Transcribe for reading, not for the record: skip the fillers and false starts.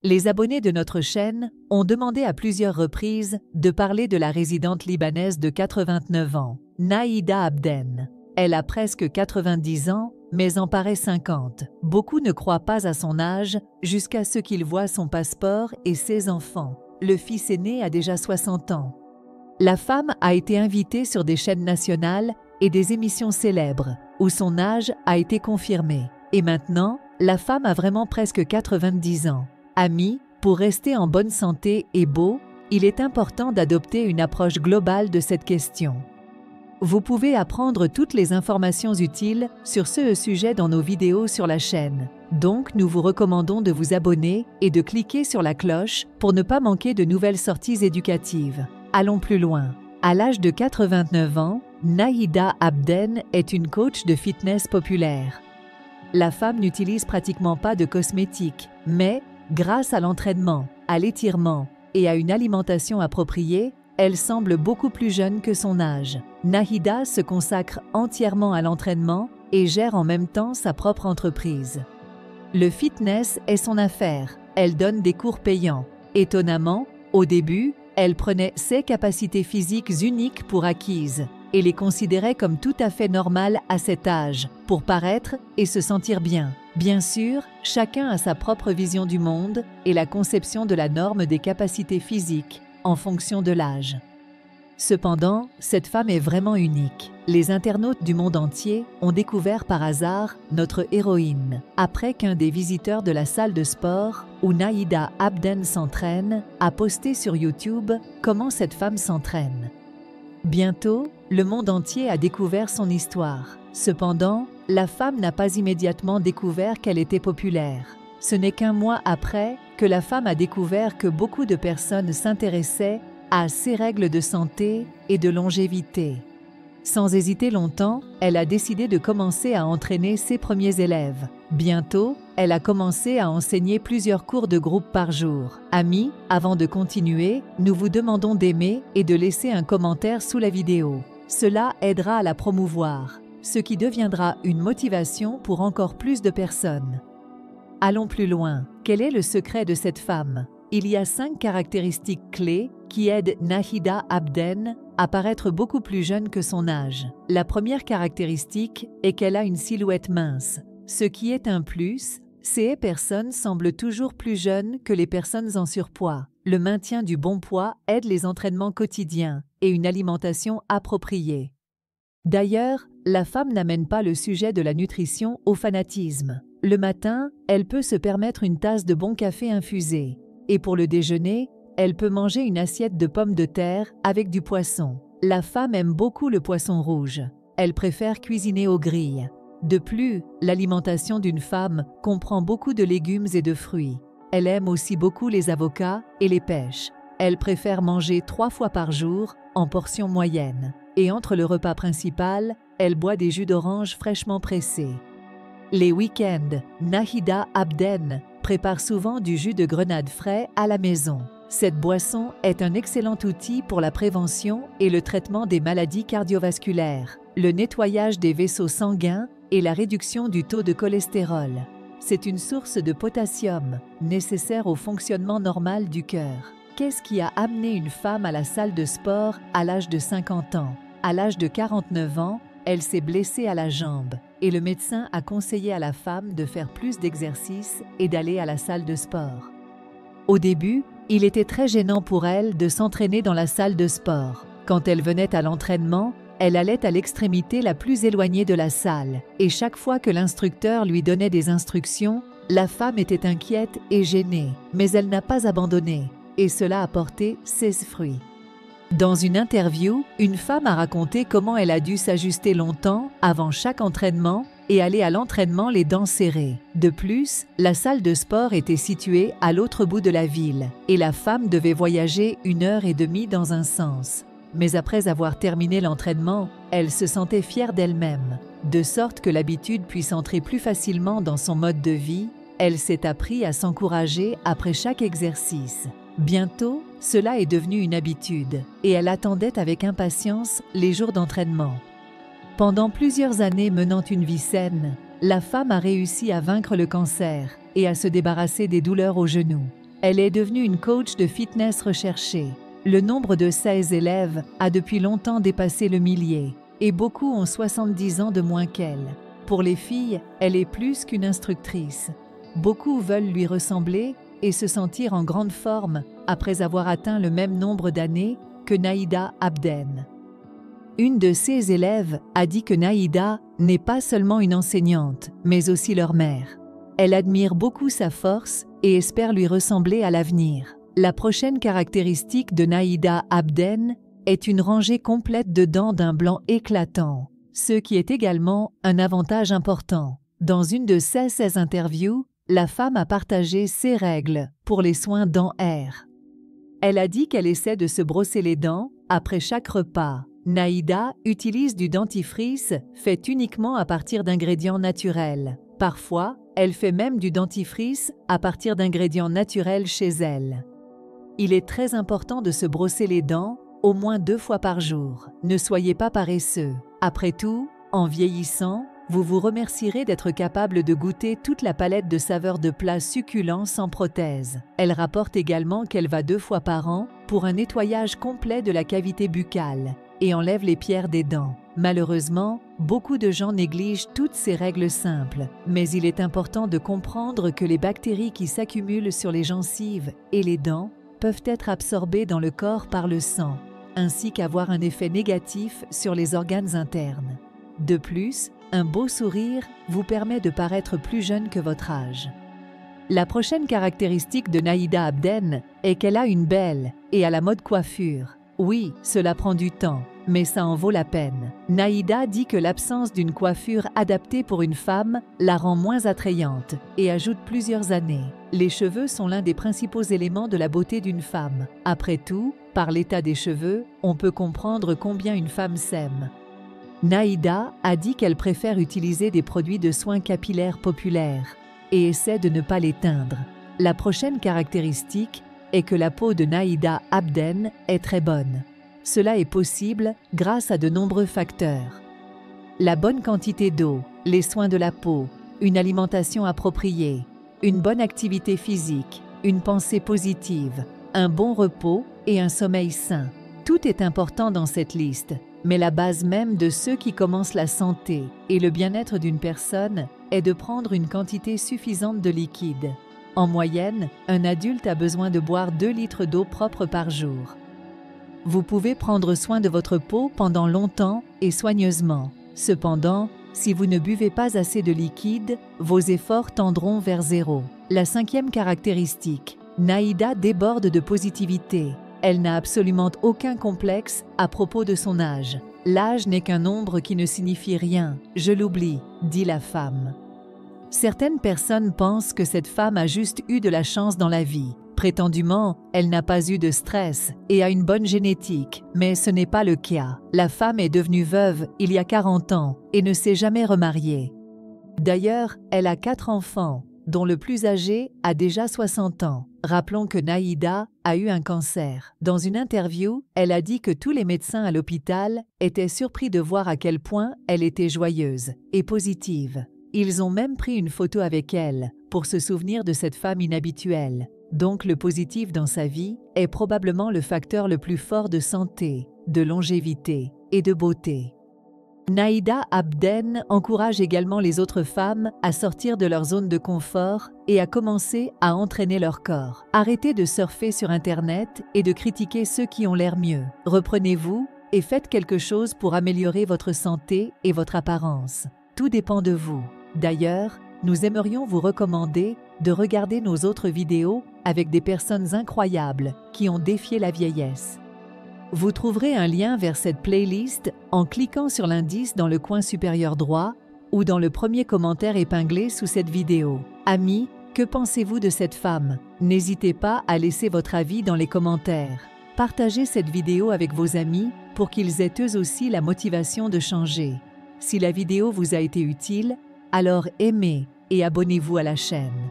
Les abonnés de notre chaîne ont demandé à plusieurs reprises de parler de la résidente libanaise de 89 ans, Nahida Abden. Elle a presque 90 ans, mais en paraît 50. Beaucoup ne croient pas à son âge jusqu'à ce qu'ils voient son passeport et ses enfants. Le fils aîné a déjà 60 ans. La femme a été invitée sur des chaînes nationales et des émissions célèbres, où son âge a été confirmé. Et maintenant, la femme a vraiment presque 90 ans. Amis, pour rester en bonne santé et beau, il est important d'adopter une approche globale de cette question. Vous pouvez apprendre toutes les informations utiles sur ce sujet dans nos vidéos sur la chaîne. Donc, nous vous recommandons de vous abonner et de cliquer sur la cloche pour ne pas manquer de nouvelles sorties éducatives. Allons plus loin. À l'âge de 89 ans, Nahida Abden est une coach de fitness populaire. La femme n'utilise pratiquement pas de cosmétiques, mais grâce à l'entraînement, à l'étirement et à une alimentation appropriée, elle semble beaucoup plus jeune que son âge. Nahida se consacre entièrement à l'entraînement et gère en même temps sa propre entreprise. Le fitness est son affaire. Elle donne des cours payants. Étonnamment, au début, elle prenait ses capacités physiques uniques pour acquises et les considérait comme tout à fait normales à cet âge, pour paraître et se sentir bien. Bien sûr, chacun a sa propre vision du monde et la conception de la norme des capacités physiques en fonction de l'âge. Cependant, cette femme est vraiment unique. Les internautes du monde entier ont découvert par hasard notre héroïne, après qu'un des visiteurs de la salle de sport où Nahida Abden s'entraîne a posté sur YouTube comment cette femme s'entraîne. Bientôt, le monde entier a découvert son histoire. Cependant, la femme n'a pas immédiatement découvert qu'elle était populaire. Ce n'est qu'un mois après que la femme a découvert que beaucoup de personnes s'intéressaient à ses règles de santé et de longévité. Sans hésiter longtemps, elle a décidé de commencer à entraîner ses premiers élèves. Bientôt, elle a commencé à enseigner plusieurs cours de groupe par jour. Amis, avant de continuer, nous vous demandons d'aimer et de laisser un commentaire sous la vidéo. Cela aidera à la promouvoir, ce qui deviendra une motivation pour encore plus de personnes. Allons plus loin. Quel est le secret de cette femme? Il y a 5 caractéristiques clés qui aident Nahida Abden à paraître beaucoup plus jeune que son âge. La première caractéristique est qu'elle a une silhouette mince. Ce qui est un plus, ces personnes semblent toujours plus jeunes que les personnes en surpoids. Le maintien du bon poids aide les entraînements quotidiens et une alimentation appropriée. D'ailleurs, la femme n'amène pas le sujet de la nutrition au fanatisme. Le matin, elle peut se permettre une tasse de bon café infusé. Et pour le déjeuner, elle peut manger une assiette de pommes de terre avec du poisson. La femme aime beaucoup le poisson rouge. Elle préfère cuisiner aux grilles. De plus, l'alimentation d'une femme comprend beaucoup de légumes et de fruits. Elle aime aussi beaucoup les avocats et les pêches. Elle préfère manger 3 fois par jour, en portions moyennes. Et entre le repas principal, elle boit des jus d'orange fraîchement pressés. Les week-ends, Nahida Abden prépare souvent du jus de grenade frais à la maison. Cette boisson est un excellent outil pour la prévention et le traitement des maladies cardiovasculaires, le nettoyage des vaisseaux sanguins et la réduction du taux de cholestérol. C'est une source de potassium, nécessaire au fonctionnement normal du cœur. Qu'est-ce qui a amené une femme à la salle de sport à l'âge de 50 ans? À l'âge de 49 ans, elle s'est blessée à la jambe et le médecin a conseillé à la femme de faire plus d'exercices et d'aller à la salle de sport. Au début, il était très gênant pour elle de s'entraîner dans la salle de sport. Quand elle venait à l'entraînement, elle allait à l'extrémité la plus éloignée de la salle et chaque fois que l'instructeur lui donnait des instructions, la femme était inquiète et gênée, mais elle n'a pas abandonné et cela a porté ses fruits. Dans une interview, une femme a raconté comment elle a dû s'ajuster longtemps avant chaque entraînement et aller à l'entraînement les dents serrées. De plus, la salle de sport était située à l'autre bout de la ville et la femme devait voyager 1h30 dans un sens. Mais après avoir terminé l'entraînement, elle se sentait fière d'elle-même. De sorte que l'habitude puisse entrer plus facilement dans son mode de vie, elle s'est appris à s'encourager après chaque exercice. Bientôt, cela est devenu une habitude et elle attendait avec impatience les jours d'entraînement. Pendant plusieurs années menant une vie saine, la femme a réussi à vaincre le cancer et à se débarrasser des douleurs aux genoux. Elle est devenue une coach de fitness recherchée. Le nombre de ses élèves a depuis longtemps dépassé le millier, et beaucoup ont 70 ans de moins qu'elle. Pour les filles, elle est plus qu'une instructrice. Beaucoup veulent lui ressembler et se sentir en grande forme après avoir atteint le même nombre d'années que Naïda Abden. Une de ses élèves a dit que Naïda n'est pas seulement une enseignante, mais aussi leur mère. Elle admire beaucoup sa force et espère lui ressembler à l'avenir. La prochaine caractéristique de Naïda Abden est une rangée complète de dents d'un blanc éclatant, ce qui est également un avantage important. Dans une de ses interviews, la femme a partagé ses règles pour les soins dentaires. Elle a dit qu'elle essaie de se brosser les dents après chaque repas. Naïda utilise du dentifrice fait uniquement à partir d'ingrédients naturels. Parfois, elle fait même du dentifrice à partir d'ingrédients naturels chez elle. Il est très important de se brosser les dents au moins 2 fois par jour. Ne soyez pas paresseux. Après tout, en vieillissant, vous vous remercierez d'être capable de goûter toute la palette de saveurs de plats succulents sans prothèse. Elle rapporte également qu'elle va 2 fois par an pour un nettoyage complet de la cavité buccale et enlève les pierres des dents. Malheureusement, beaucoup de gens négligent toutes ces règles simples, mais il est important de comprendre que les bactéries qui s'accumulent sur les gencives et les dents peuvent être absorbées dans le corps par le sang, ainsi qu'avoir un effet négatif sur les organes internes. De plus, un beau sourire vous permet de paraître plus jeune que votre âge. La prochaine caractéristique de Naïda Abden est qu'elle a une belle et à la mode coiffure. Oui, cela prend du temps, mais ça en vaut la peine. Naïda dit que l'absence d'une coiffure adaptée pour une femme la rend moins attrayante et ajoute plusieurs années. Les cheveux sont l'un des principaux éléments de la beauté d'une femme. Après tout, par l'état des cheveux, on peut comprendre combien une femme s'aime. Naïda a dit qu'elle préfère utiliser des produits de soins capillaires populaires et essaie de ne pas les teindre. La prochaine caractéristique est que la peau de Naïda Abden est très bonne. Cela est possible grâce à de nombreux facteurs. La bonne quantité d'eau, les soins de la peau, une alimentation appropriée, une bonne activité physique, une pensée positive, un bon repos et un sommeil sain. Tout est important dans cette liste, mais la base même de ceux qui commencent la santé et le bien-être d'une personne est de prendre une quantité suffisante de liquide. En moyenne, un adulte a besoin de boire 2 litres d'eau propre par jour. Vous pouvez prendre soin de votre peau pendant longtemps et soigneusement. Cependant, si vous ne buvez pas assez de liquide, vos efforts tendront vers 0. La 5e caractéristique, Naïda déborde de positivité. Elle n'a absolument aucun complexe à propos de son âge. L'âge n'est qu'un nombre qui ne signifie rien. Je l'oublie, dit la femme. Certaines personnes pensent que cette femme a juste eu de la chance dans la vie. Prétendument, elle n'a pas eu de stress et a une bonne génétique, mais ce n'est pas le cas. La femme est devenue veuve il y a 40 ans et ne s'est jamais remariée. D'ailleurs, elle a 4 enfants, dont le plus âgé a déjà 60 ans. Rappelons que Naïda a eu un cancer. Dans une interview, elle a dit que tous les médecins à l'hôpital étaient surpris de voir à quel point elle était joyeuse et positive. Ils ont même pris une photo avec elle pour se souvenir de cette femme inhabituelle. Donc le positif dans sa vie est probablement le facteur le plus fort de santé, de longévité et de beauté. Naïda Abden encourage également les autres femmes à sortir de leur zone de confort et à commencer à entraîner leur corps. Arrêtez de surfer sur Internet et de critiquer ceux qui ont l'air mieux. Reprenez-vous et faites quelque chose pour améliorer votre santé et votre apparence. Tout dépend de vous. D'ailleurs, nous aimerions vous recommander de regarder nos autres vidéos avec des personnes incroyables qui ont défié la vieillesse. Vous trouverez un lien vers cette playlist en cliquant sur l'indice dans le coin supérieur droit ou dans le premier commentaire épinglé sous cette vidéo. Amis, que pensez-vous de cette femme? N'hésitez pas à laisser votre avis dans les commentaires. Partagez cette vidéo avec vos amis pour qu'ils aient eux aussi la motivation de changer. Si la vidéo vous a été utile, alors aimez et abonnez-vous à la chaîne.